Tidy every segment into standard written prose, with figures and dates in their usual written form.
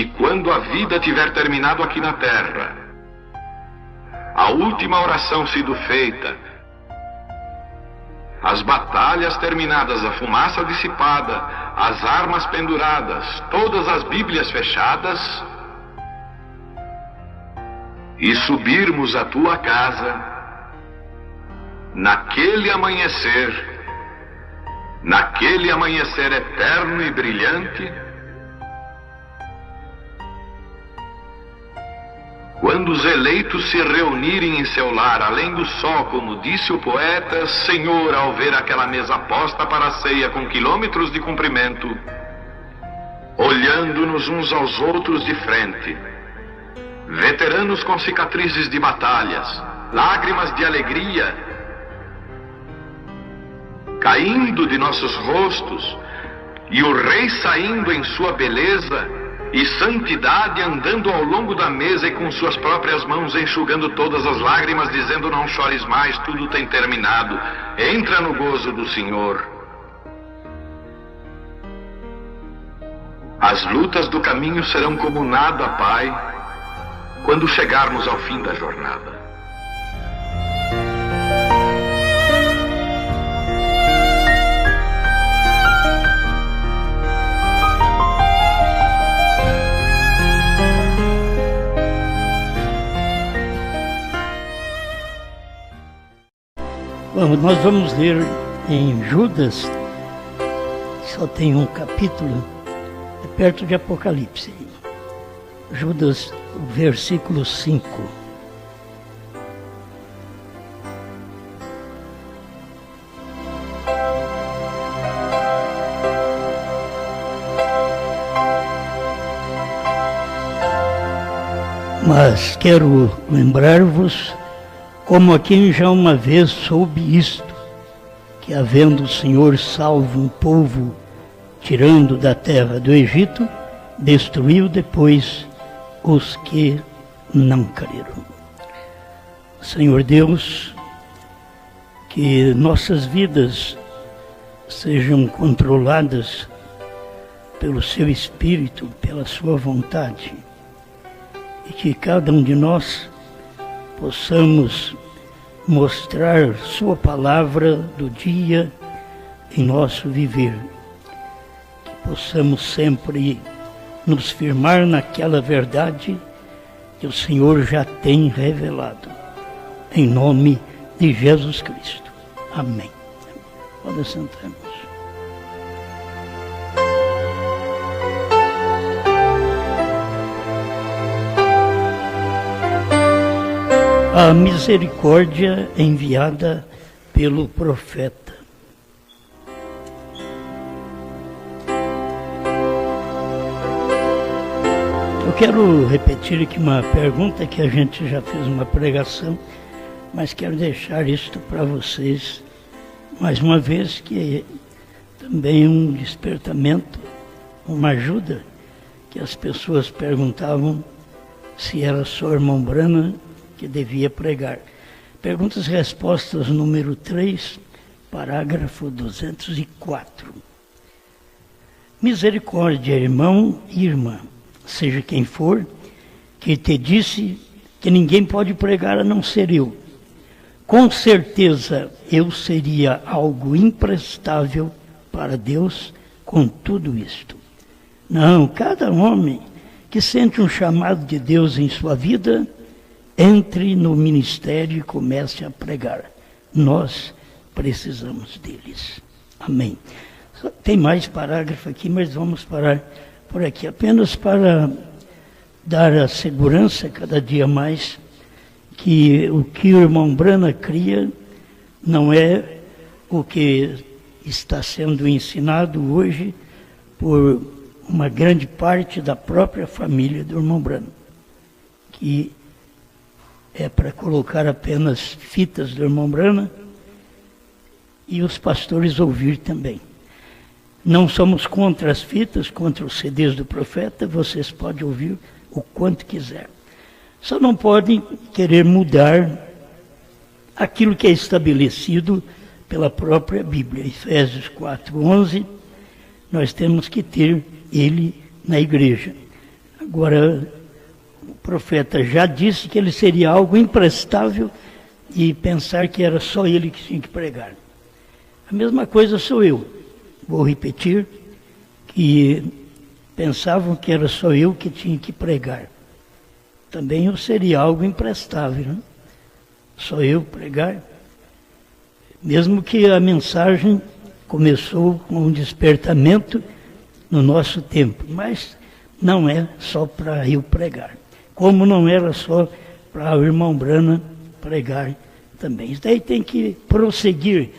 que quando a vida tiver terminado aqui na terra, a última oração sido feita, as batalhas terminadas, a fumaça dissipada, as armas penduradas, todas as Bíblias fechadas, e subirmos à tua casa, naquele amanhecer eterno e brilhante, quando os eleitos se reunirem em seu lar, além do sol, como disse o poeta, Senhor, ao ver aquela mesa posta para a ceia com quilômetros de comprimento, olhando-nos uns aos outros de frente, veteranos com cicatrizes de batalhas, lágrimas de alegria caindo de nossos rostos, e o Rei saindo em sua beleza e santidade, andando ao longo da mesa e com suas próprias mãos enxugando todas as lágrimas, dizendo: não chores mais, tudo tem terminado, entra no gozo do Senhor. As lutas do caminho serão como nada, Pai, quando chegarmos ao fim da jornada. Bom, nós vamos ler em Judas, só tem um capítulo, é perto de Apocalipse. Judas, versículo 5. Mas quero lembrar-vos, como a quem já uma vez soube isto, que havendo o Senhor salvo um povo, tirando da terra do Egito, destruiu depois os que não creram. Senhor Deus, que nossas vidas sejam controladas pelo Seu Espírito, pela Sua vontade, e que cada um de nós possamos mostrar Sua palavra do dia em nosso viver. Que possamos sempre nos firmar naquela verdade que o Senhor já tem revelado. Em nome de Jesus Cristo. Amém. Pode sentar-nos. A misericórdia enviada pelo profeta. Eu quero repetir aqui uma pergunta que a gente já fez uma pregação, mas quero deixar isto para vocês mais uma vez, que é também um despertamento, uma ajuda, que as pessoas perguntavam se era só o irmão Branham que devia pregar. Perguntas e respostas número 3, parágrafo 204. Misericórdia, irmão e irmã, seja quem for, que te disse que ninguém pode pregar a não ser eu. Com certeza eu seria algo imprestável para Deus com tudo isto. Não, cada homem que sente um chamado de Deus em sua vida, entre no ministério e comece a pregar. Nós precisamos deles. Amém. Tem mais parágrafo aqui, mas vamos parar por aqui. Apenas para dar a segurança cada dia mais que o que o irmão Branham cria não é o que está sendo ensinado hoje por uma grande parte da própria família do irmão Branham, que é para colocar apenas fitas do irmão Branham e os pastores ouvir também. Não somos contra as fitas, contra os CDs do profeta, vocês podem ouvir o quanto quiser. Só não podem querer mudar aquilo que é estabelecido pela própria Bíblia. Efésios 4:11, nós temos que ter ele na igreja. Agora, o profeta já disse que ele seria algo imprestável e pensar que era só ele que tinha que pregar. A mesma coisa sou eu. Vou repetir, que pensavam que era só eu que tinha que pregar. Também eu seria algo imprestável, né? Só eu pregar. Mesmo que a mensagem começou com um despertamento no nosso tempo, mas não é só para eu pregar. Como não era só para o irmão Brana pregar também. Isso daí tem que prosseguir.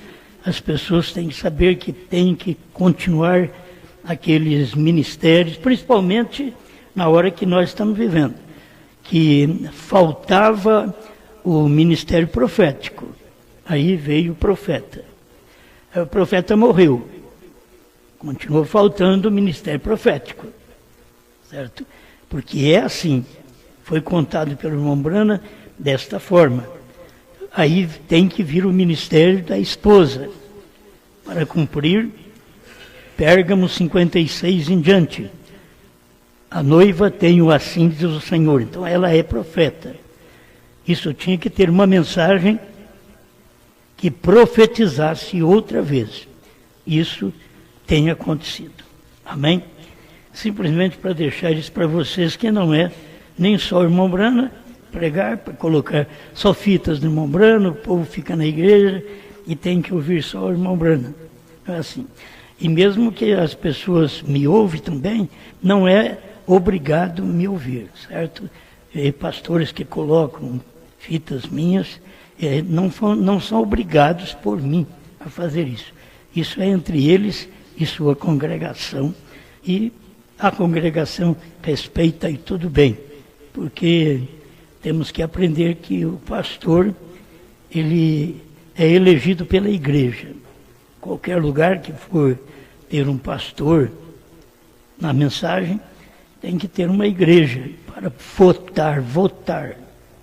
As pessoas têm que saber que tem que continuar aqueles ministérios, principalmente na hora que nós estamos vivendo, que faltava o ministério profético. Aí veio o profeta. Aí o profeta morreu. Continuou faltando o ministério profético. Certo? Porque é assim. Foi contado pelo irmão Brana desta forma. Aí tem que vir o ministério da esposa para cumprir Pérgamo 56 em diante. A noiva tem o assim diz o Senhor. Então ela é profeta. Isso tinha que ter uma mensagem que profetizasse outra vez. Isso tem acontecido. Amém? Simplesmente para deixar isso para vocês, que não é nem só o irmão Brana pregar, para colocar só fitas do irmão Brana, o povo fica na igreja e tem que ouvir só o irmão Brana. Não é assim. E mesmo que as pessoas me ouvem também, não é obrigado a me ouvir, certo? E pastores que colocam fitas minhas, não são obrigados por mim a fazer isso. Isso é entre eles e sua congregação. E a congregação respeita e tudo bem. Porque temos que aprender que o pastor, ele é elegido pela igreja. Qualquer lugar que for ter um pastor na mensagem, tem que ter uma igreja para votar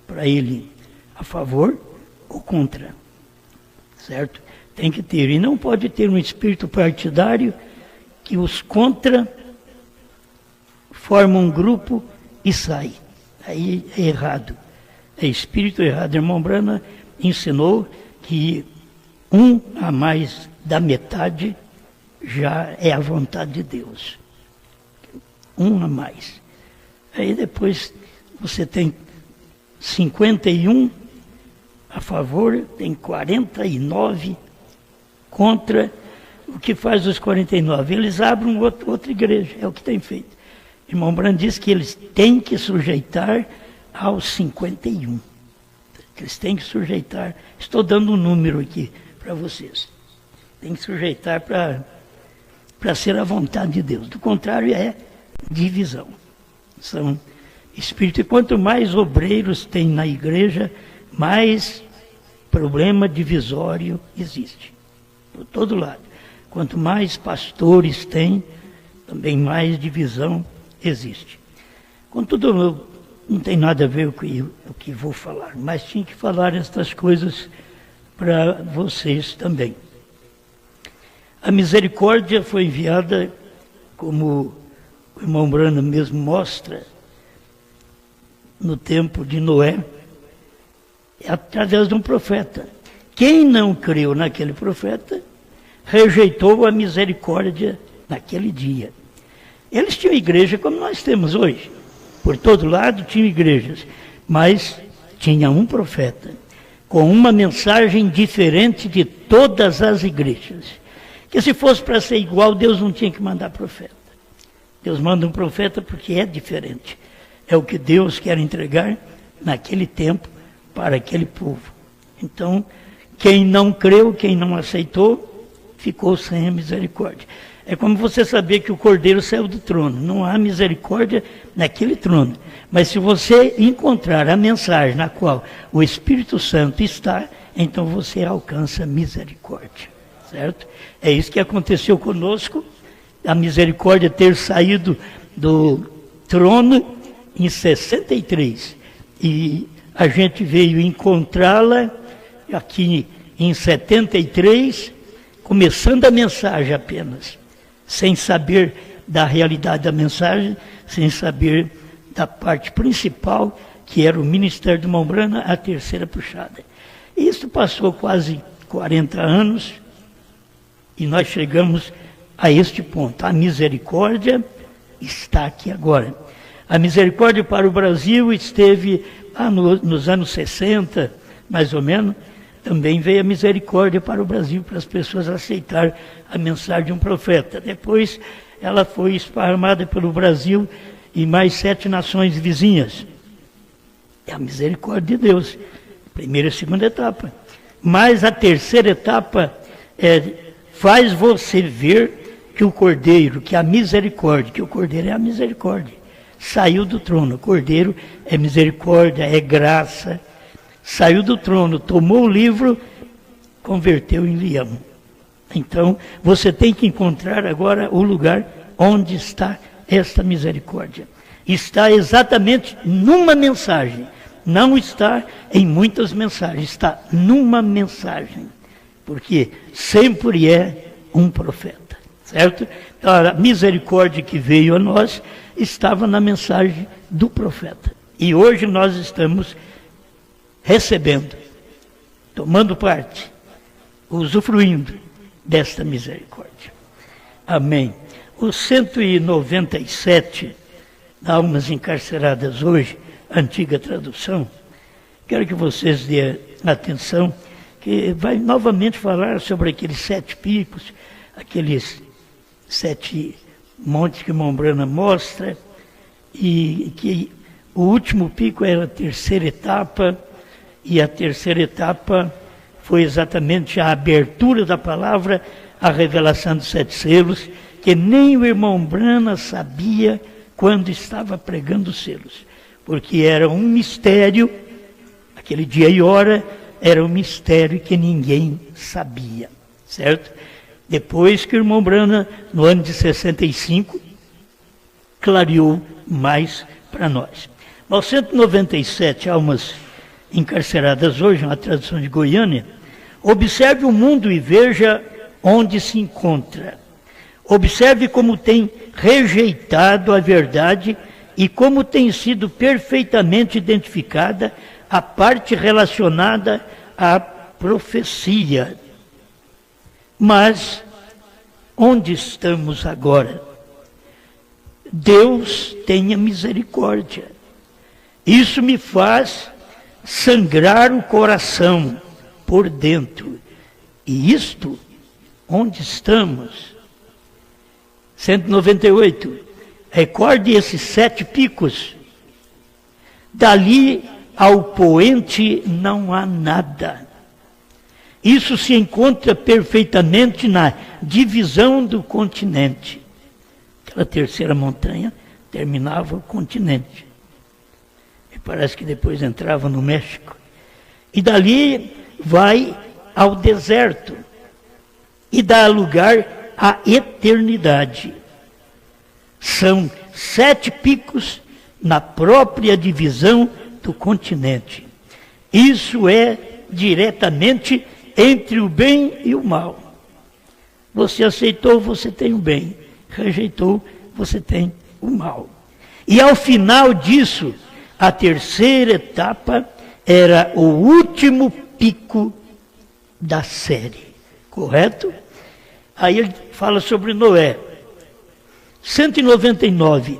para ele a favor ou contra, certo? Tem que ter, e não pode ter um espírito partidário que os contra formam um grupo e sai. Aí é errado, é espírito errado. Irmão Brana ensinou que um a mais da metade já é a vontade de Deus. Um a mais. Aí depois você tem 51 a favor, tem 49 contra. O que faz os 49? Eles abrem outra igreja, é o que tem feito. Irmão Brana diz que eles têm que sujeitar aos 51. Eles têm que sujeitar, estou dando um número aqui para vocês. Tem que sujeitar para ser a vontade de Deus. Do contrário, é divisão. São espírito. E quanto mais obreiros tem na igreja, mais problema divisório existe. Por todo lado. Quanto mais pastores tem, também mais divisão existe. Contudo, não tem nada a ver com o que vou falar, mas tinha que falar estas coisas para vocês também. A misericórdia foi enviada, como o irmão Brana mesmo mostra, no tempo de Noé, através de um profeta. Quem não creu naquele profeta, rejeitou a misericórdia naquele dia. Eles tinham igreja como nós temos hoje. Por todo lado tinham igrejas, mas tinha um profeta, com uma mensagem diferente de todas as igrejas. Que se fosse para ser igual, Deus não tinha que mandar profeta. Deus manda um profeta porque é diferente. É o que Deus quer entregar naquele tempo para aquele povo. Então, quem não creu, quem não aceitou, ficou sem a misericórdia. É como você saber que o Cordeiro saiu do trono. Não há misericórdia naquele trono. Mas se você encontrar a mensagem na qual o Espírito Santo está, então você alcança misericórdia. Certo? É isso que aconteceu conosco. A misericórdia ter saído do trono em 63. E a gente veio encontrá-la aqui em 73, começando a mensagem apenas, sem saber da realidade da mensagem, sem saber da parte principal, que era o Ministério de Mombrana, a terceira puxada. Isso passou quase 40 anos e nós chegamos a este ponto. A misericórdia está aqui agora. A misericórdia para o Brasil esteve nos anos 60, mais ou menos. Também veio a misericórdia para o Brasil, para as pessoas aceitarem a mensagem de um profeta. Depois ela foi esparramada pelo Brasil e mais 7 nações vizinhas. É a misericórdia de Deus, primeira e segunda etapa. Mas a terceira etapa faz você ver que o Cordeiro, que a misericórdia, que o Cordeiro é a misericórdia, saiu do trono. O Cordeiro é misericórdia, é graça. Saiu do trono, tomou o livro, converteu em leão. Então, você tem que encontrar agora o lugar onde está esta misericórdia. Está exatamente numa mensagem. Não está em muitas mensagens, está numa mensagem. Porque sempre é um profeta, certo? Então, a misericórdia que veio a nós estava na mensagem do profeta. E hoje nós estamos recebendo, tomando parte, usufruindo desta misericórdia. Amém. Os 197 almas encarceradas hoje, antiga tradução, quero que vocês dêem atenção, que vai novamente falar sobre aqueles 7 picos, aqueles 7 montes que Mombrana mostra, e que o último pico era a terceira etapa, e a terceira etapa foi exatamente a abertura da palavra, a revelação dos 7 selos, que nem o irmão Mombrana sabia quando estava pregando os selos, porque era um mistério, aquele dia e hora, era um mistério que ninguém sabia, certo? Depois que o irmão Mombrana, no ano de 65, clareou mais para nós. Nós 197 almas encarceradas hoje, na tradução de Goiânia, observe o mundo e veja onde se encontra. Observe como tem rejeitado a verdade e como tem sido perfeitamente identificada a parte relacionada à profecia. Mas, onde estamos agora? Deus tenha misericórdia. Isso me faz sangrar o coração por dentro. E isto, onde estamos? 198. Recorde esses 7 picos. Dali ao poente não há nada. Isso se encontra perfeitamente na divisão do continente. Aquela terceira montanha terminava o continente. E parece que depois entrava no México. E dali vai ao deserto. E dá lugar à eternidade. São 7 picos na própria divisão do continente. Isso é diretamente entre o bem e o mal. Você aceitou, você tem o bem. Rejeitou, você tem o mal. E ao final disso, a terceira etapa era o último pico da série. Correto? Aí ele fala sobre Noé. 199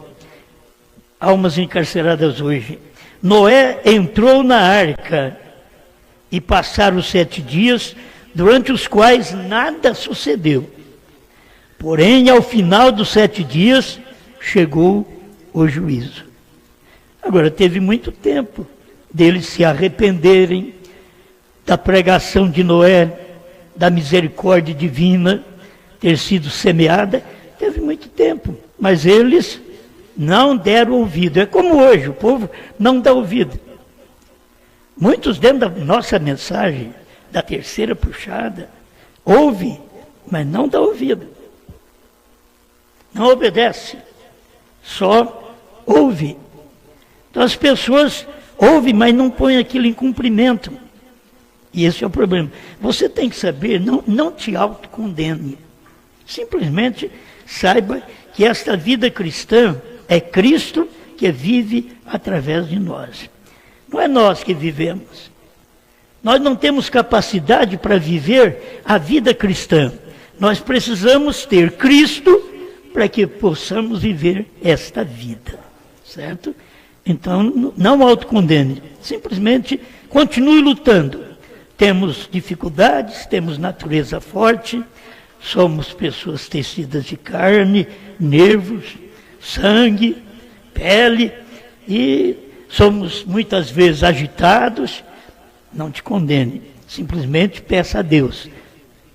almas encarceradas hoje. Noé entrou na arca e passaram os 7 dias, durante os quais nada sucedeu. Porém, ao final dos 7 dias, chegou o juízo. Agora, teve muito tempo deles se arrependerem da pregação de Noé, da misericórdia divina ter sido semeada. Teve muito tempo, mas eles não deram ouvido. É como hoje, o povo não dá ouvido. Muitos dentro da nossa mensagem, da terceira puxada, ouve, mas não dá ouvido. Não obedece, só ouve. Então as pessoas ouvem, mas não põem aquilo em cumprimento. E esse é o problema. Você tem que saber, não te autocondene. Simplesmente saiba que esta vida cristã é Cristo que vive através de nós. Não é nós que vivemos. Nós não temos capacidade para viver a vida cristã. Nós precisamos ter Cristo para que possamos viver esta vida, certo? Então, não autocondene, simplesmente continue lutando. Temos dificuldades, temos natureza forte, somos pessoas tecidas de carne, nervos, sangue, pele, e somos muitas vezes agitados. Não te condene, simplesmente peça a Deus.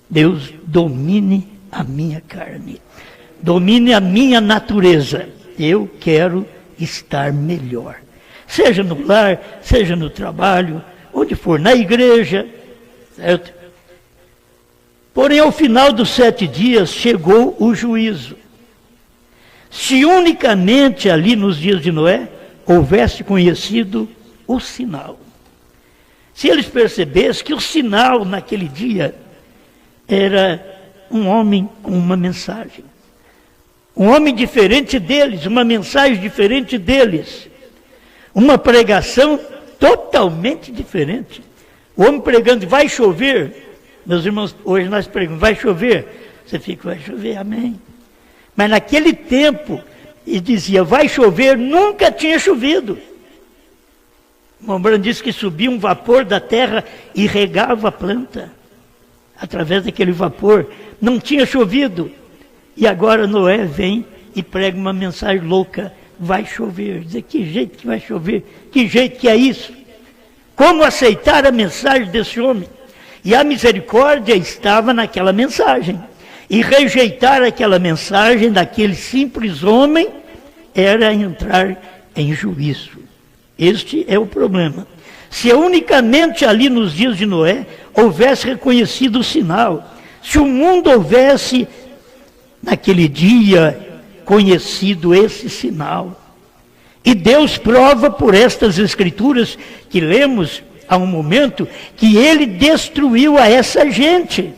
Deus, domine a minha carne, domine a minha natureza. Eu quero estar melhor. Seja no lar, seja no trabalho, onde for, na igreja, certo? Porém, ao final dos 7 dias, chegou o juízo. Se unicamente ali nos dias de Noé houvesse conhecido o sinal. Se eles percebessem que o sinal naquele dia era um homem com uma mensagem. Um homem diferente deles, uma mensagem diferente deles. Uma pregação totalmente diferente. O homem pregando, vai chover. Meus irmãos, hoje nós pregamos, vai chover. Você fica, vai chover, amém. Mas naquele tempo, ele dizia, vai chover, nunca tinha chovido. O irmão disse que subia um vapor da terra e regava a planta. Através daquele vapor, não tinha chovido. E agora Noé vem e prega uma mensagem louca, vai chover. Dizer, que jeito que vai chover? Que jeito que é isso? Como aceitar a mensagem desse homem? E a misericórdia estava naquela mensagem. E rejeitar aquela mensagem daquele simples homem era entrar em juízo. Este é o problema. Se unicamente ali nos dias de Noé houvesse reconhecido o sinal, se o mundo houvesse naquele dia conhecido esse sinal, e Deus prova por estas escrituras que lemos há um momento, que ele destruiu a essa gente,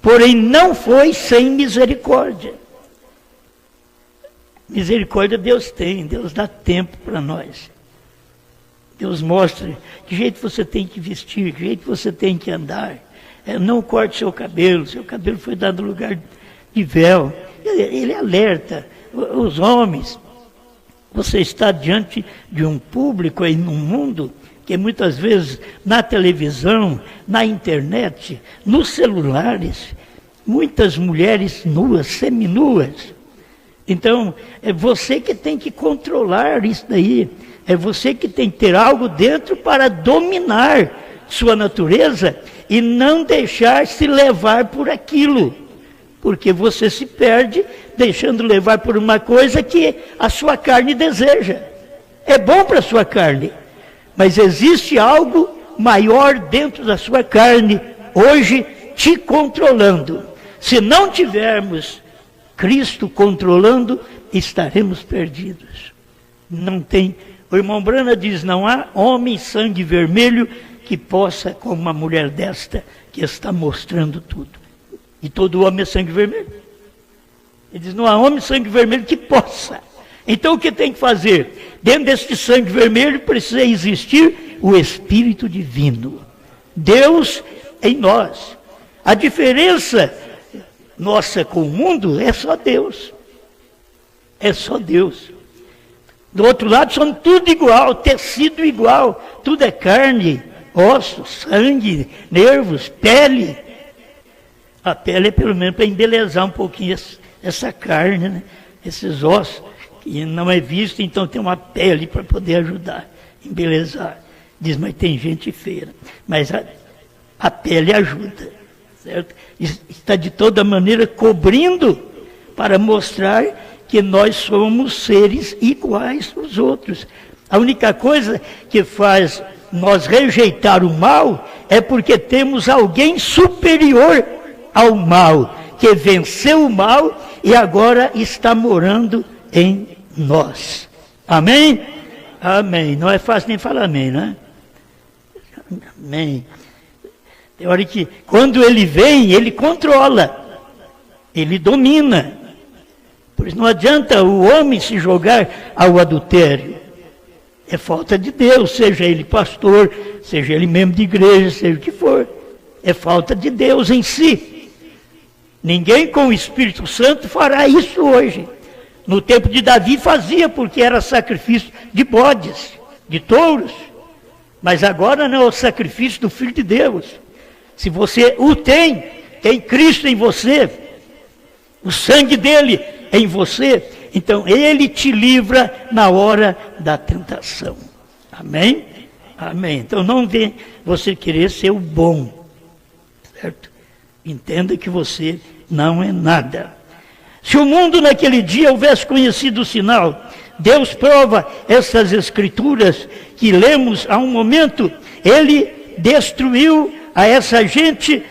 porém não foi sem misericórdia. Misericórdia Deus tem, Deus dá tempo para nós. Deus mostra que jeito você tem que vestir, que jeito você tem que andar. Não corte seu cabelo foi dado no lugar de véu. Ele alerta os homens. Você está diante de um público aí no mundo que muitas vezes na televisão, na internet, nos celulares, muitas mulheres nuas, seminuas. Então, é você que tem que controlar isso daí. É você que tem que ter algo dentro para dominar sua natureza e não deixar se levar por aquilo. Porque você se perde deixando levar por uma coisa que a sua carne deseja. É bom para a sua carne, mas existe algo maior dentro da sua carne, hoje te controlando. Se não tivermos Cristo controlando, estaremos perdidos. Não tem... O irmão Brana diz, não há homem sangue vermelho que possa, como uma mulher desta, que está mostrando tudo. E todo homem é sangue vermelho. Ele diz, não há homem sangue vermelho que possa. Então o que tem que fazer? Dentro deste sangue vermelho precisa existir o Espírito Divino. Deus em nós. A diferença nossa com o mundo é só Deus. É só Deus. Do outro lado, são tudo igual, tecido igual. Tudo é carne, ossos, sangue, nervos, pele. A pele é pelo menos para embelezar um pouquinho essa carne, né? Esses ossos, que não é visto, então tem uma pele para poder ajudar, embelezar. Diz, mas tem gente feia. Mas a pele ajuda, certo? Está de toda maneira cobrindo para mostrar que nós somos seres iguais aos outros. A única coisa que faz nós rejeitar o mal é porque temos alguém superior ao mal, que venceu o mal e agora está morando em nós. Amém? Amém. Não é fácil nem falar amém, né? Amém. Tem hora que, quando ele vem, ele controla, ele domina. Pois não adianta o homem se jogar ao adultério. É falta de Deus, seja ele pastor, seja ele membro de igreja, seja o que for. É falta de Deus em si. Ninguém com o Espírito Santo fará isso hoje. No tempo de Davi fazia, porque era sacrifício de bodes, de touros. Mas agora não é o sacrifício do Filho de Deus. Se você o tem Cristo em você, o sangue dele em você, então ele te livra na hora da tentação. Amém? Amém. Então não vem você querer ser o bom, certo? Entenda que você não é nada. Se o mundo naquele dia houvesse conhecido o sinal, Deus prova essas escrituras que lemos há um momento, ele destruiu a essa gente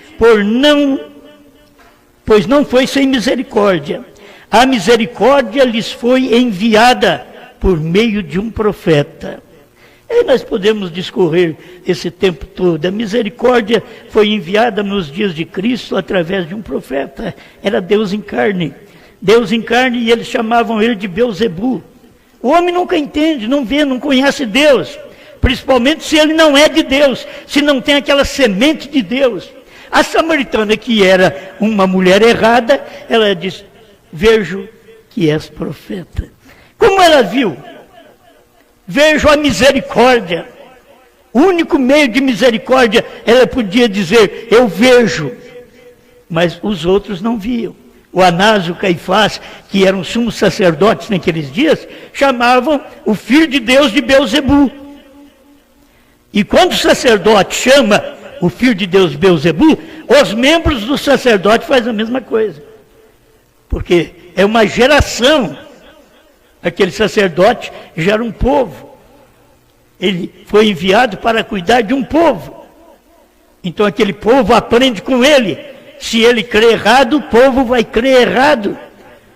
pois não foi sem misericórdia. A misericórdia lhes foi enviada por meio de um profeta. E nós podemos discorrer esse tempo todo. A misericórdia foi enviada nos dias de Cristo através de um profeta. Era Deus em carne. Deus em carne, e eles chamavam ele de Belzebu. O homem nunca entende, não vê, não conhece Deus. Principalmente se ele não é de Deus, se não tem aquela semente de Deus. A samaritana, que era uma mulher errada, ela disse: vejo que és profeta. Como ela viu? Vejo a misericórdia. O único meio de misericórdia, ela podia dizer: eu vejo. Mas os outros não viam. O Anás e o Caifás, que eram sumos sacerdotes naqueles dias, chamavam o Filho de Deus de Belzebu. E quando o sacerdote chama o Filho de Deus Belzebu, os membros do sacerdote fazem a mesma coisa. Porque é uma geração. Aquele sacerdote já era um povo. Ele foi enviado para cuidar de um povo. Então aquele povo aprende com ele. Se ele crê errado, o povo vai crer errado.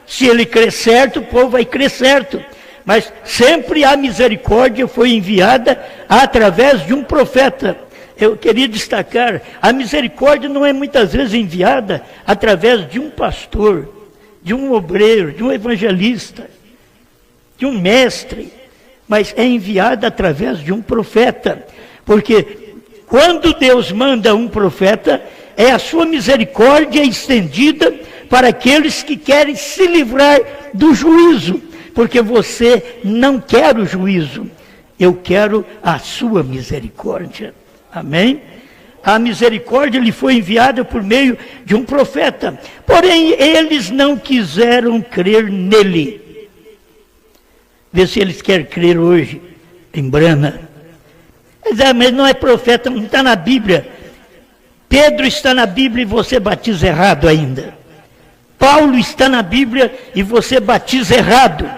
Se ele crê certo, o povo vai crer certo. Mas sempre a misericórdia foi enviada através de um profeta. Eu queria destacar, a misericórdia não é muitas vezes enviada através de um pastor, de um obreiro, de um evangelista, de um mestre, mas é enviada através de um profeta. Porque quando Deus manda um profeta, é a sua misericórdia estendida para aqueles que querem se livrar do juízo. Porque você não quer o juízo, eu quero a sua misericórdia. Amém? A misericórdia lhe foi enviada por meio de um profeta. Porém, eles não quiseram crer nele. Vê se eles querem crer hoje em Brana. Mas não é profeta, não está na Bíblia. Pedro está na Bíblia e você batiza errado ainda. Paulo está na Bíblia e você batiza errado.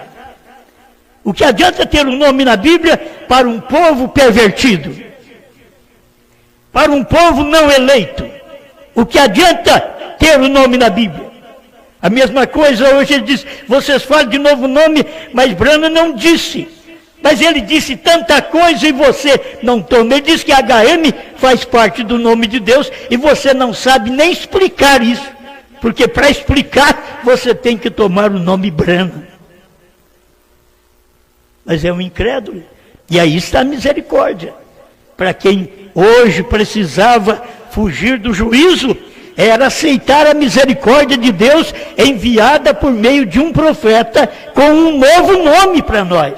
O que adianta ter um nome na Bíblia para um povo pervertido? Para um povo não eleito? O que adianta ter o nome na Bíblia? A mesma coisa hoje ele diz: vocês falam de novo nome, mas Brana não disse. Mas ele disse tanta coisa e você não toma. Ele diz que HM faz parte do nome de Deus e você não sabe nem explicar isso. Porque para explicar você tem que tomar o nome Brana. Mas é um incrédulo. E aí está a misericórdia. Para quem hoje precisava fugir do juízo, era aceitar a misericórdia de Deus enviada por meio de um profeta com um novo nome para nós.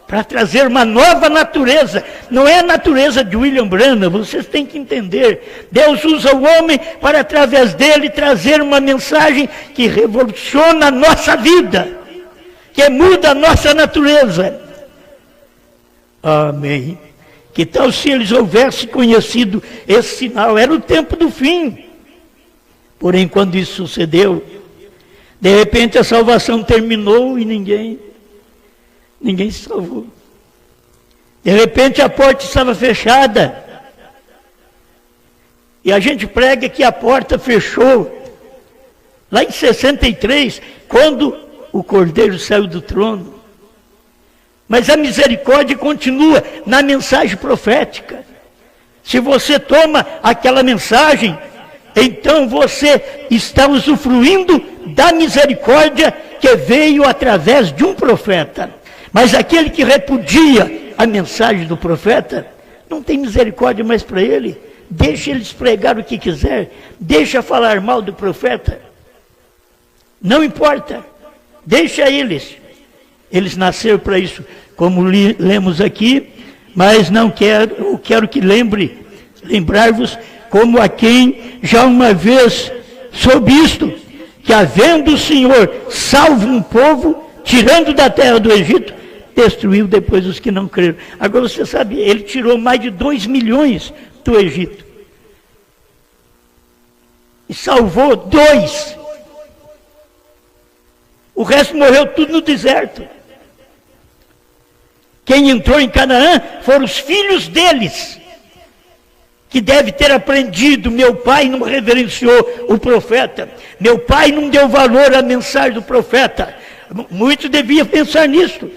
Para trazer uma nova natureza. Não é a natureza de William Branham, vocês têm que entender. Deus usa o homem para, através dele, trazer uma mensagem que revoluciona a nossa vida, que muda a nossa natureza. Amém. Que tal se eles houvessem conhecido esse sinal? Era o tempo do fim. Porém, quando isso sucedeu, de repente a salvação terminou e ninguém se salvou. De repente a porta estava fechada. E a gente prega que a porta fechou. Lá em 63, quando o Cordeiro saiu do trono. Mas a misericórdia continua na mensagem profética. Se você toma aquela mensagem, então você está usufruindo da misericórdia que veio através de um profeta. Mas aquele que repudia a mensagem do profeta, não tem misericórdia mais para ele. Deixa eles pregar o que quiser, deixa falar mal do profeta. Não importa, deixa eles. Eles nasceram para isso, como lemos aqui, mas não quero que lembrar-vos como a quem já uma vez soube isto, que havendo o Senhor salvo um povo, tirando da terra do Egito, destruiu depois os que não creram. Agora você sabe, ele tirou mais de 2 milhões do Egito. E salvou 2. O resto morreu tudo no deserto. Quem entrou em Canaã foram os filhos deles, que deve ter aprendido: meu pai não reverenciou o profeta, meu pai não deu valor à mensagem do profeta. Muitos deviam pensar nisso.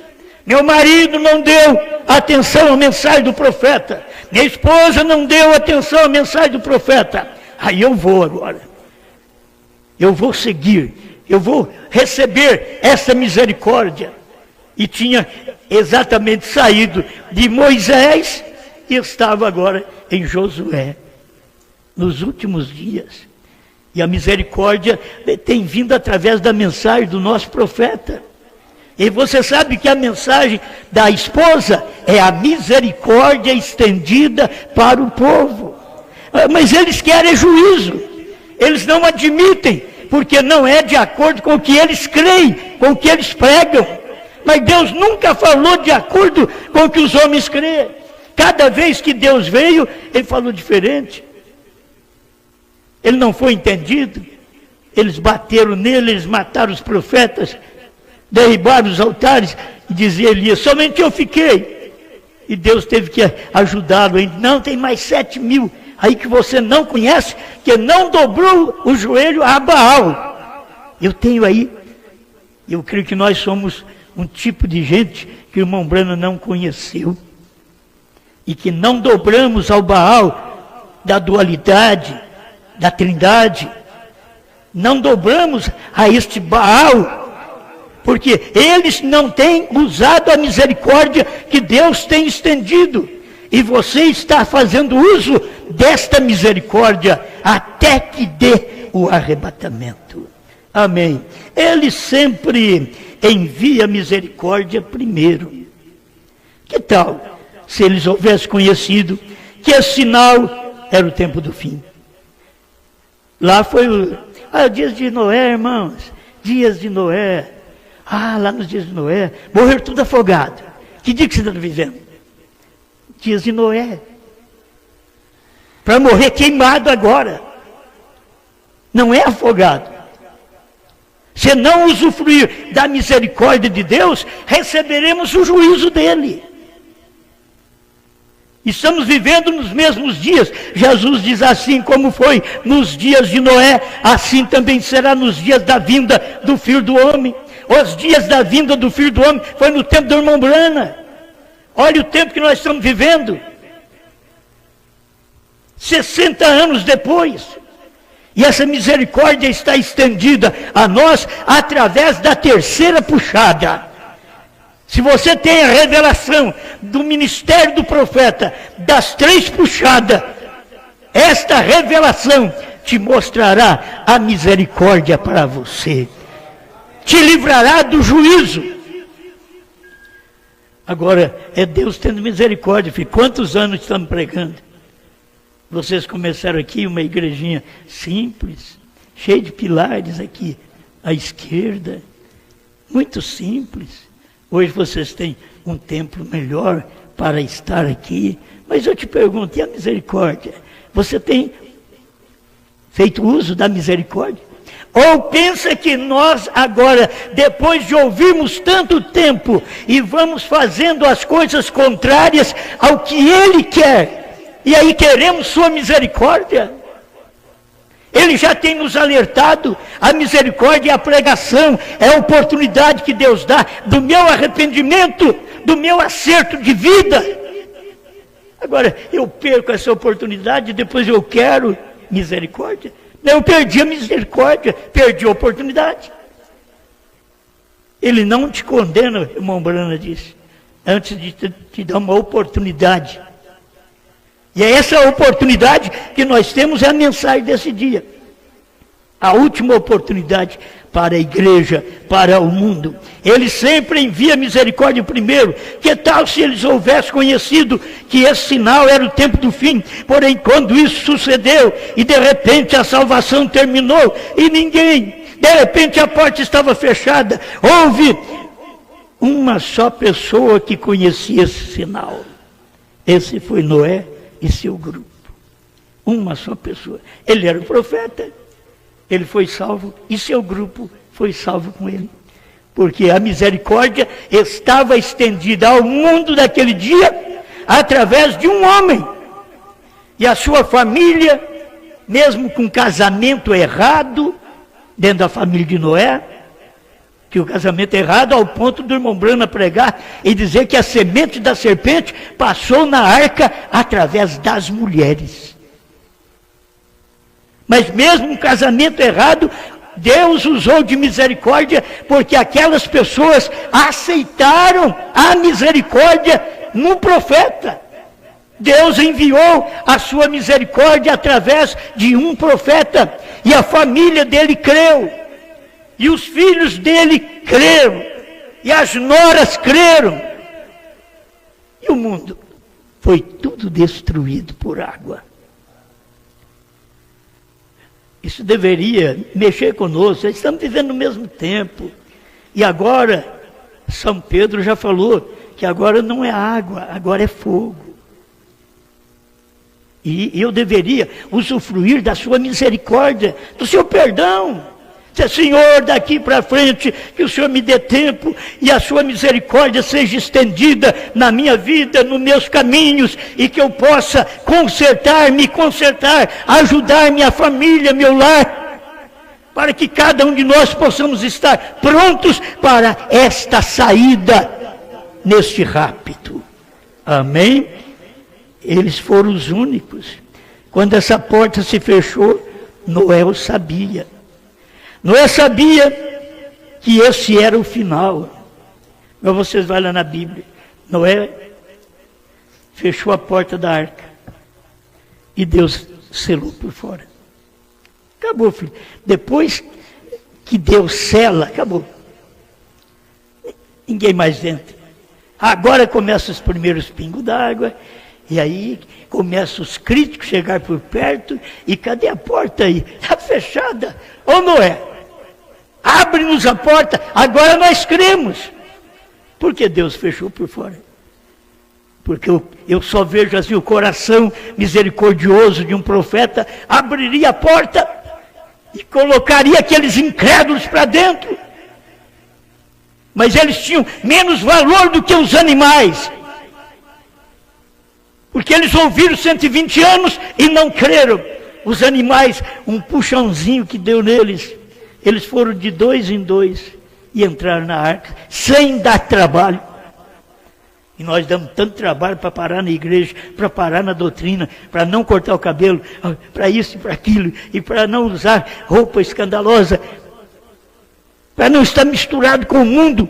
Meu marido não deu atenção à mensagem do profeta, minha esposa não deu atenção à mensagem do profeta. Aí eu vou agora, eu vou seguir, eu vou receber essa misericórdia. E tinha exatamente saído de Moisés e estava agora em Josué, nos últimos dias. E a misericórdia tem vindo através da mensagem do nosso profeta. E você sabe que a mensagem da esposa é a misericórdia estendida para o povo. Mas eles querem juízo, eles não admitem, porque não é de acordo com o que eles creem, com o que eles pregam. Mas Deus nunca falou de acordo com o que os homens creem. Cada vez que Deus veio, ele falou diferente. Ele não foi entendido. Eles bateram nele, eles mataram os profetas, derribaram os altares, e dizia Elias: somente eu fiquei. E Deus teve que ajudá-lo. Não, tem mais 7 mil aí que você não conhece, que não dobrou o joelho a Baal. Eu tenho aí. Eu creio que nós somos um tipo de gente que o irmão Branham não conheceu, e que não dobramos ao Baal da dualidade, da trindade, não dobramos a este Baal, porque eles não têm usado a misericórdia que Deus tem estendido, e você está fazendo uso desta misericórdia até que dê o arrebatamento. Amém. Ele sempre envia misericórdia primeiro. Que tal se eles houvessem conhecido que esse sinal era o tempo do fim? Lá foi dias de Noé, irmãos, dias de Noé. Lá nos dias de Noé, morreram tudo afogado. Que dia que você está vivendo? Dias de Noé. Para morrer queimado agora. Não é afogado. Se não usufruir da misericórdia de Deus, receberemos o juízo dele. Estamos vivendo nos mesmos dias. Jesus diz assim: como foi nos dias de Noé, assim também será nos dias da vinda do Filho do Homem. Os dias da vinda do Filho do Homem foi no tempo do irmão Branham. Olha o tempo que nós estamos vivendo. 60 anos depois. E essa misericórdia está estendida a nós através da terceira puxada. Se você tem a revelação do ministério do profeta, das 3 puxadas, esta revelação te mostrará a misericórdia para você. Te livrará do juízo. Agora, é Deus tendo misericórdia, filho. Quantos anos estamos pregando? Vocês começaram aqui uma igrejinha simples, cheia de pilares aqui à esquerda, muito simples. Hoje vocês têm um templo melhor para estar aqui. Mas eu te pergunto, e a misericórdia? Você tem feito uso da misericórdia? Ou pensa que nós agora, depois de ouvirmos tanto tempo, e vamos fazendo as coisas contrárias ao que Ele quer, e aí queremos sua misericórdia? Ele já tem nos alertado. A misericórdia é a pregação, é a oportunidade que Deus dá do meu arrependimento, do meu acerto de vida. Agora, eu perco essa oportunidade e depois eu quero misericórdia? Eu perdi a misericórdia, perdi a oportunidade. Ele não te condena, irmão Brana disse, antes de te dar uma oportunidade. E é essa oportunidade que nós temos, é a mensagem desse dia. A última oportunidade para a igreja, para o mundo. Ele sempre envia misericórdia primeiro. Que tal se eles houvessem conhecido que esse sinal era o tempo do fim? Porém, quando isso sucedeu, e de repente a salvação terminou, e ninguém, de repente a porta estava fechada, houve uma só pessoa que conhecia esse sinal. Esse foi Noé e seu grupo. Uma só pessoa. Ele era o profeta. Ele foi salvo e seu grupo foi salvo com ele. Porque a misericórdia estava estendida ao mundo daquele dia através de um homem. E a sua família, mesmo com casamento errado, dentro da família de Noé, que o casamento errado ao ponto do irmão Brana pregar e dizer que a semente da serpente passou na arca através das mulheres. Mas mesmo um casamento errado, Deus usou de misericórdia, porque aquelas pessoas aceitaram a misericórdia no profeta. Deus enviou a sua misericórdia através de um profeta, e a família dele creu, e os filhos dele creram, e as noras creram, e o mundo foi tudo destruído por água. Isso deveria mexer conosco. Estamos vivendo no mesmo tempo. E agora, São Pedro já falou que agora não é água, agora é fogo. E eu deveria usufruir da sua misericórdia, do seu perdão. Dizer, Senhor, daqui para frente, que o Senhor me dê tempo e a sua misericórdia seja estendida na minha vida, nos meus caminhos, e que eu possa me consertar, ajudar minha família, meu lar, para que cada um de nós possamos estar prontos para esta saída neste rapto. Amém? Eles foram os únicos. Quando essa porta se fechou, Noé o sabia. Noé sabia que esse era o final. Mas vocês vão lá na Bíblia. Noé fechou a porta da arca. E Deus selou por fora. Acabou, filho. Depois que Deus sela, acabou. Ninguém mais entra. Agora começam os primeiros pingos d'água. E aí começam os críticos a chegar por perto. E cadê a porta aí? Está fechada. Ô Noé, abre-nos a porta, agora nós cremos. Por que Deus fechou por fora? Porque eu só vejo assim o coração misericordioso de um profeta, abriria a porta e colocaria aqueles incrédulos para dentro. Mas eles tinham menos valor do que os animais. Porque eles ouviram 120 anos e não creram. Os animais, um puxãozinho que deu neles, eles foram de 2 em 2 e entraram na arca, sem dar trabalho. E nós damos tanto trabalho para parar na igreja, para parar na doutrina, para não cortar o cabelo, para isso e para aquilo, e para não usar roupa escandalosa, para não estar misturado com o mundo.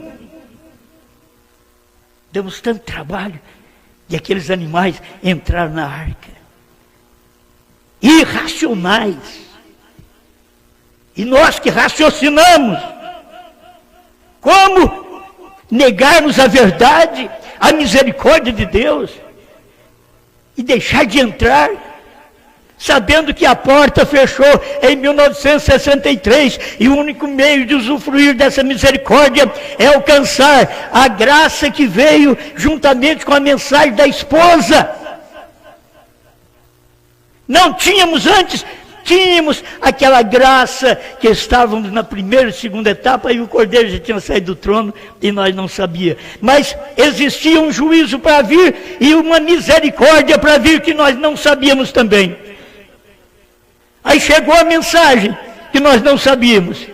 Damos tanto trabalho, e aqueles animais entraram na arca. Irracionais. E nós que raciocinamos, como negarmos a verdade, a misericórdia de Deus, e deixar de entrar, sabendo que a porta fechou em 1963, e o único meio de usufruir dessa misericórdia é alcançar a graça que veio juntamente com a mensagem da esposa. Não tínhamos antes. Tínhamos aquela graça que estávamos na primeira e segunda etapa, e o Cordeiro já tinha saído do trono e nós não sabíamos. Mas existia um juízo para vir e uma misericórdia para vir que nós não sabíamos também. Aí chegou a mensagem que nós não sabíamos.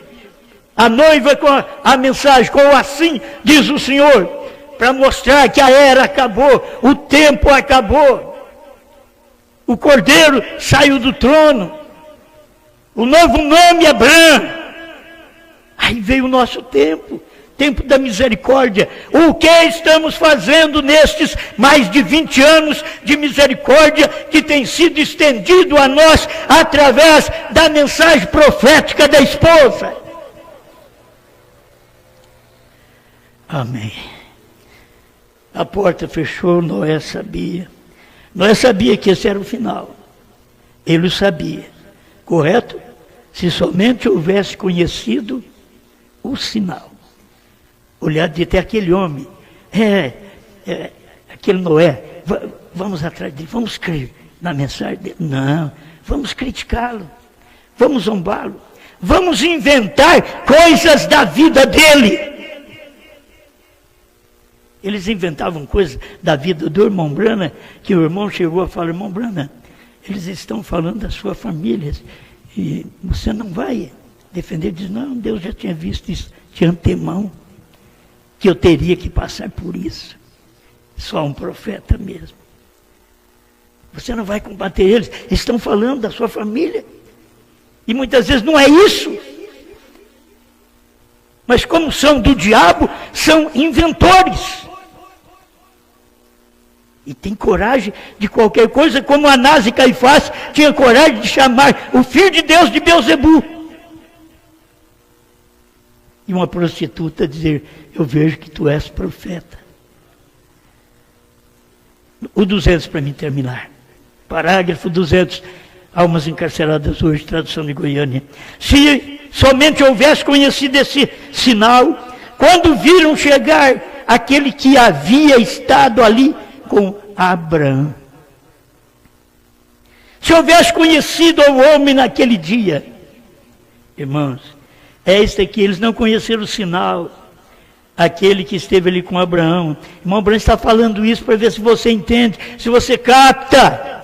A noiva com a mensagem, com o assim diz o Senhor, para mostrar que a era acabou, o tempo acabou. O Cordeiro saiu do trono. O novo nome é Abrão. Aí veio o nosso tempo. tempo da misericórdia. O que estamos fazendo nestes mais de 20 anos de misericórdia que tem sido estendido a nós através da mensagem profética da esposa? Amém. A porta fechou, Noé sabia. Noé sabia que esse era o final. Ele o sabia. Correto? Se somente houvesse conhecido o sinal. Olhar de até aquele homem. Aquele Noé. Vamos atrás dele, vamos crer na mensagem dele. Não, vamos criticá-lo. Vamos zombá-lo. Vamos inventar coisas da vida dele. Eles inventavam coisas da vida do irmão Brana, que o irmão chegou a falar: irmão Brana, eles estão falando da sua família, e você não vai defender? Ele diz: não, Deus já tinha visto isso de antemão, que eu teria que passar por isso. Só um profeta mesmo. Você não vai combater eles, eles estão falando da sua família. E muitas vezes não é isso. Mas como são do diabo, são inventores. E tem coragem de qualquer coisa, como Anás e Caifás tinham coragem de chamar o Filho de Deus de Beelzebu. E uma prostituta dizer: eu vejo que tu és profeta. O 200 para mim terminar. Parágrafo 200. Almas encarceradas hoje, tradução de Goiânia. Se somente houvesse conhecido esse sinal, quando viram chegar aquele que havia estado ali com Abraão. Se houvesse conhecido o homem naquele dia, irmãos, é este aqui, eles não conheceram o sinal, aquele que esteve ali com Abraão. Irmão Abraão está falando isso para ver se você entende, se você capta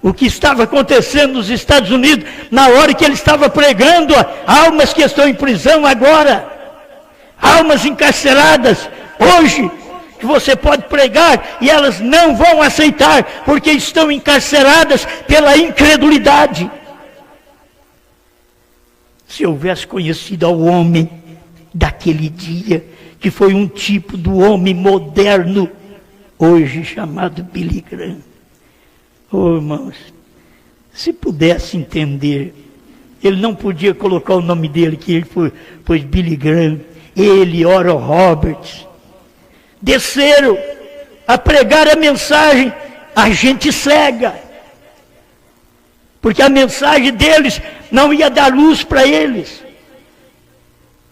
o que estava acontecendo nos Estados Unidos, na hora que ele estava pregando a almas que estão em prisão agora, almas encarceradas, hoje, que você pode pregar e elas não vão aceitar, porque estão encarceradas pela incredulidade. Se houvesse conhecido ao homem daquele dia, que foi um tipo do homem moderno, hoje chamado Billy Graham. Oh, irmãos, se pudesse entender, ele não podia colocar o nome dele, que ele foi, pois Billy Graham, ele, Oral Roberts, desceram a pregar a mensagem, a gente cega, porque a mensagem deles não ia dar luz para eles.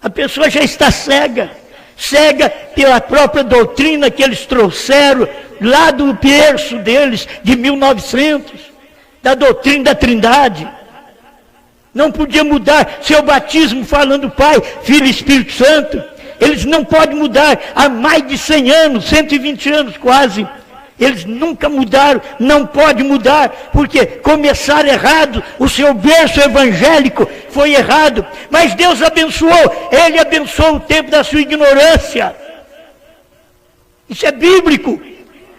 A pessoa já está cega, cega pela própria doutrina que eles trouxeram lá do berço deles, de 1900, da doutrina da Trindade. Não podia mudar seu batismo falando Pai, Filho e Espírito Santo. Eles não podem mudar há mais de 100 anos, 120 anos quase. Eles nunca mudaram, não pode mudar, porque começaram errado, o seu berço evangélico foi errado. Mas Deus abençoou, Ele abençoou o tempo da sua ignorância. Isso é bíblico.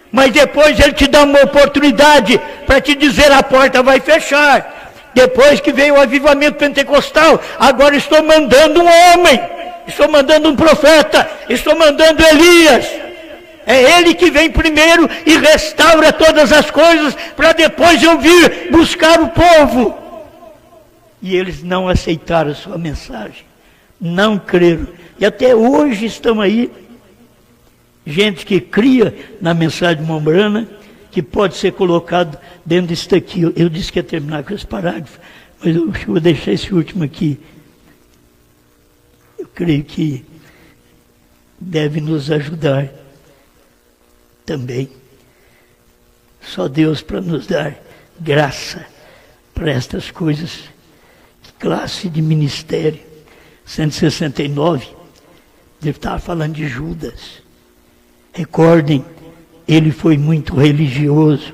Mas depois Ele te dá uma oportunidade para te dizer: a porta vai fechar. Depois que veio o avivamento pentecostal, agora estou mandando um homem, estou mandando um profeta, estou mandando Elias. É ele que vem primeiro e restaura todas as coisas, para depois eu vir buscar o povo. E eles não aceitaram a sua mensagem, não creram. E até hoje estão aí gente que cria na mensagem de Mombrana, que pode ser colocado dentro disso aqui. Eu disse que ia terminar com esse parágrafo, mas eu vou deixar esse último aqui. Eu creio que deve nos ajudar também. Só Deus para nos dar graça para estas coisas. Que classe de ministério. 169, ele estava falando de Judas. Recordem, ele foi muito religioso,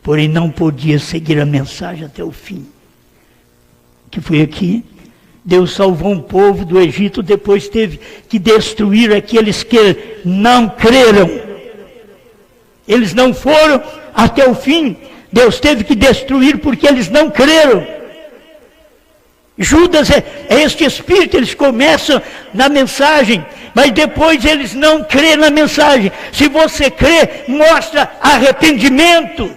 porém não podia seguir a mensagem até o fim. Que foi aqui, Deus salvou um povo do Egito, depois teve que destruir aqueles que não creram. Eles não foram até o fim, Deus teve que destruir porque eles não creram. Judas é este espírito, eles começam na mensagem, mas depois eles não crêem na mensagem. Se você crê, mostra arrependimento.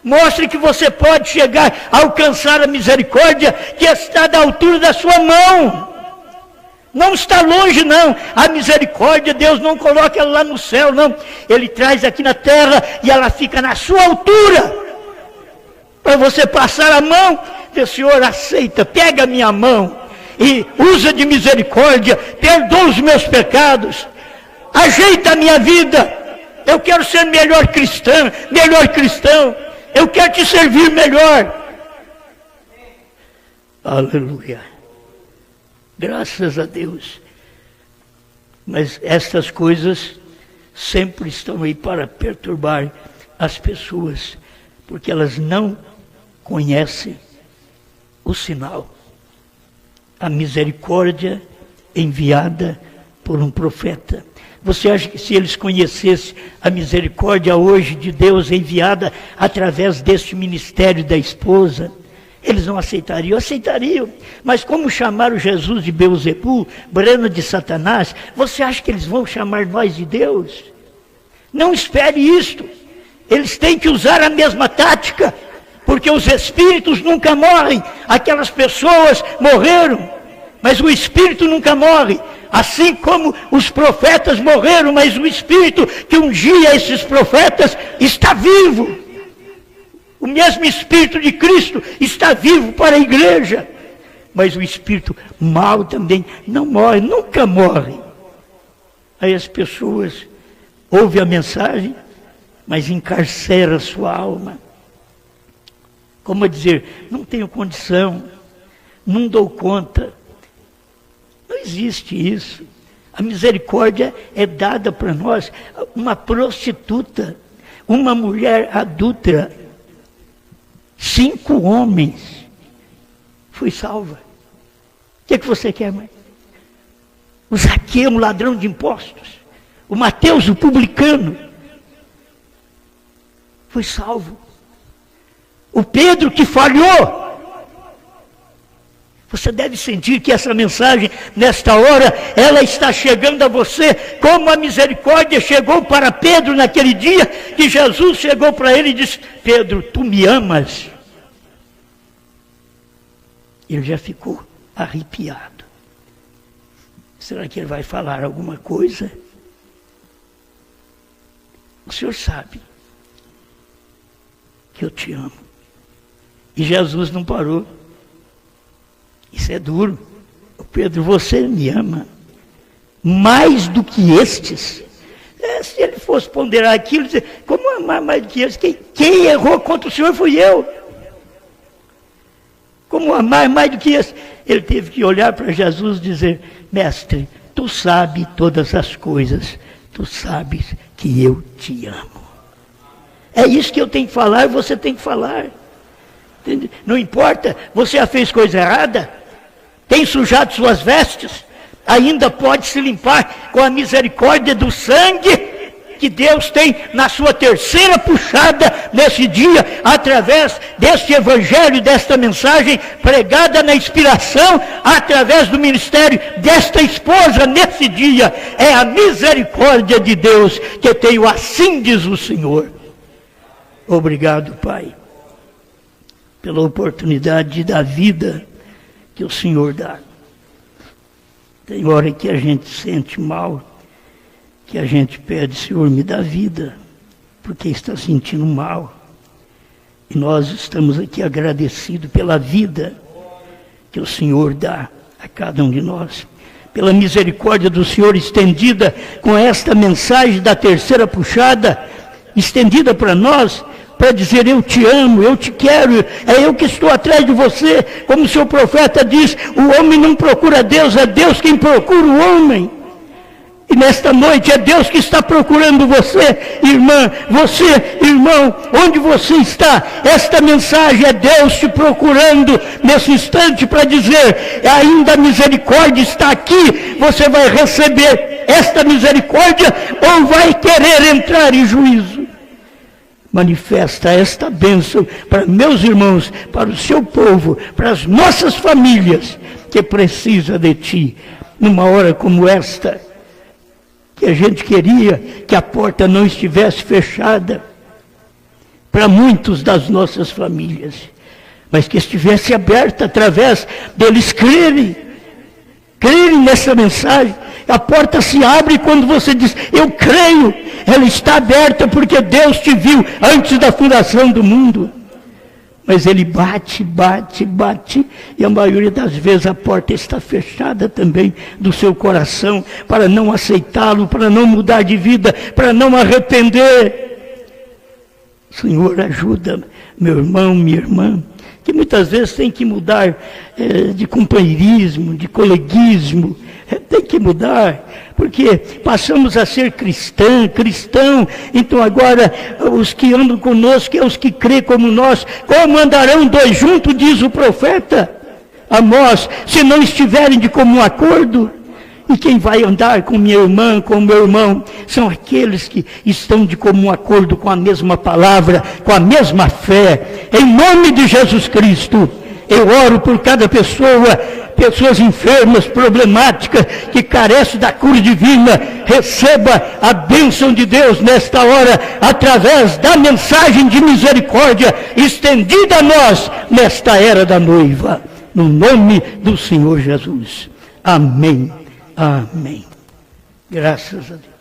Mostre que você pode chegar a alcançar a misericórdia que está da altura da sua mão. Não está longe, não. A misericórdia, Deus não coloca ela lá no céu, não. Ele traz aqui na terra e ela fica na sua altura. Para você passar a mão, diz: Senhor, aceita, pega a minha mão e usa de misericórdia, perdoa os meus pecados, ajeita a minha vida. Eu quero ser melhor cristão, eu quero te servir melhor. Aleluia. Graças a Deus. Mas estas coisas sempre estão aí para perturbar as pessoas, porque elas não conhecem o sinal. A misericórdia enviada por um profeta. Você acha que se eles conhecessem a misericórdia hoje de Deus enviada através deste ministério da esposa, eles não aceitariam? Aceitariam. Mas como chamaram Jesus de Beelzebu, Brano de Satanás, você acha que eles vão chamar nós de Deus? Não espere isto. Eles têm que usar a mesma tática, porque os espíritos nunca morrem. Aquelas pessoas morreram, mas o espírito nunca morre. Assim como os profetas morreram, mas o espírito que ungia esses profetas está vivo. O mesmo espírito de Cristo está vivo para a igreja. Mas o espírito mau também não morre, nunca morre. Aí as pessoas ouvem a mensagem, mas encarcera a sua alma. Como a dizer: não tenho condição, não dou conta. Não existe isso. A misericórdia é dada para nós. Uma prostituta, uma mulher adúltera, 5 homens, foi salva. O que você quer mais? O Zaqueu, um ladrão de impostos, o Mateus, o publicano, foi salvo. O Pedro que falhou. Você deve sentir que essa mensagem, nesta hora, ela está chegando a você, como a misericórdia chegou para Pedro naquele dia, que Jesus chegou para ele e disse: Pedro, tu me amas? Ele já ficou arrepiado. Será que ele vai falar alguma coisa? O Senhor sabe que eu te amo. E Jesus não parou. Isso é duro. Pedro, você me ama mais do que estes? Se ele fosse ponderar aquilo, dizer: como amar mais do que estes? Quem errou contra o Senhor fui eu. Como amar mais do que estes? Ele teve que olhar para Jesus e dizer: Mestre, tu sabes todas as coisas, tu sabes que eu te amo. É isso que eu tenho que falar e você tem que falar. Entende? Não importa, você já fez coisa errada, tem sujado suas vestes, ainda pode se limpar com a misericórdia do sangue que Deus tem na sua terceira puxada nesse dia, através deste evangelho, desta mensagem pregada na inspiração, através do ministério desta esposa nesse dia. É a misericórdia de Deus que eu tenho, assim diz o Senhor. Obrigado, Pai, pela oportunidade da vida que o Senhor dá. Tem hora que a gente sente mal, que a gente pede: Senhor, me dá vida, porque está sentindo mal. E nós estamos aqui agradecidos pela vida que o Senhor dá a cada um de nós, pela misericórdia do Senhor estendida com esta mensagem da terceira puxada, estendida para nós, para dizer: eu te amo, eu te quero, é eu que estou atrás de você. Como o seu profeta diz: o homem não procura Deus, é Deus quem procura o homem. E nesta noite é Deus que está procurando você, irmã, você, irmão, onde você está. Esta mensagem é Deus te procurando nesse instante para dizer: ainda a misericórdia está aqui, você vai receber esta misericórdia ou vai querer entrar em juízo? manifesta esta bênção para meus irmãos, para o seu povo, para as nossas famílias, que precisa de ti, numa hora como esta, que a gente queria que a porta não estivesse fechada, para muitos das nossas famílias, mas que estivesse aberta através deles crerem nessa mensagem. A porta se abre quando você diz, eu creio, ela está aberta porque Deus te viu antes da fundação do mundo. Mas ele bate, e a maioria das vezes a porta está fechada também do seu coração, para não aceitá-lo, para não mudar de vida, para não arrepender. Senhor, ajuda meu irmão, minha irmã, que muitas vezes tem que mudar de companheirismo, de coleguismo, tem que mudar, porque passamos a ser cristão, então agora os que andam conosco, os que crêem como nós, como andarão dois juntos, diz o profeta Amós, se não estiverem de comum acordo? E quem vai andar com minha irmã, com meu irmão, são aqueles que estão de comum acordo com a mesma palavra, com a mesma fé. Em nome de Jesus Cristo, eu oro por cada pessoa, pessoas enfermas, problemáticas, que carecem da cura divina. Receba a bênção de Deus nesta hora, através da mensagem de misericórdia estendida a nós, nesta era da noiva. No nome do Senhor Jesus. Amém. Amém. Graças a Deus.